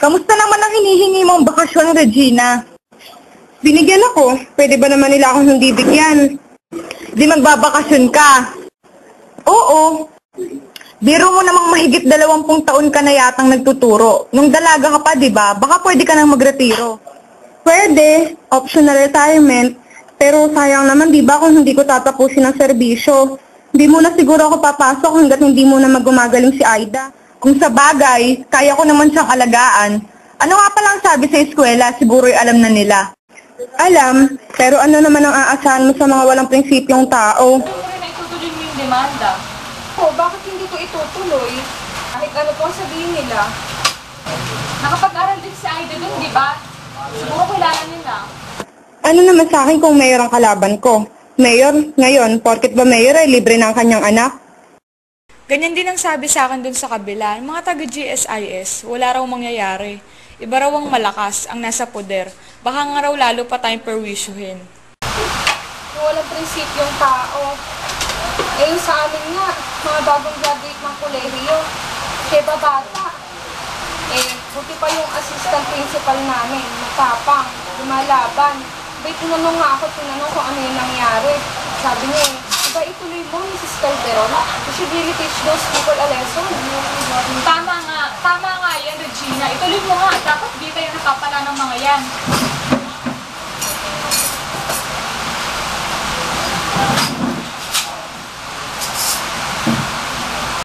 Kamusta naman ang hinihingi mong bakasyon, Regina? Binigyan ako. Pwede ba naman nila akong hindi bigyan? Di magbabakasyon ka. Oo. Biro mo namang mahigit 20 taon ka na yatang nagtuturo. Nung dalaga ka pa, di ba? Baka pwede ka nang magretiro. Pwede. Optional retirement. Pero sayang naman, di ba, kung hindi ko tatapusin ang serbisyo. Hindi muna siguro ako papasok hanggat hindi muna magumagaling si Aida. Kung sa bagay, kaya ko naman siyang alagaan. Ano nga palang sabi sa eskwela, siguro'y alam na nila. Alam, pero ano naman ang aasahan mo sa mga walang prinsipyong tao? Siyempre na itutuloy mo yung demanda. O, bakit hindi ko itutuloy? Kahit ano po ang sabihin nila. Nakapag-aral din si Aida dun, di ba? Siguro kilala nila. Ano naman sa akin kung mayor ang kalaban ko? Mayor, ngayon, porket ba mayor ay libre na ang kanyang anak? Ganyan din ang sabi sa akin dun sa kabila, mga taga-GSIS, wala raw mangyayari. Iba raw ang malakas, ang nasa poder. Baka nga raw lalo pa tayong perwisyuhin. Yung walang prinsipyong tao. Eh, yung sa amin nga, mga bagong graduate ng kolehiyo, kaya bata. Eh, buti pa yung assistant principal namin, matapang, lumalaban. Ba'y tinanong nga ako, kung ano yung nangyari. Sabi niya diba ituloy mo, Mrs. Calderon? You should really teach those people a lesson. Tama nga yan, Regina. Ituloy mo nga. Dapat di tayo nakapala ng mga yan.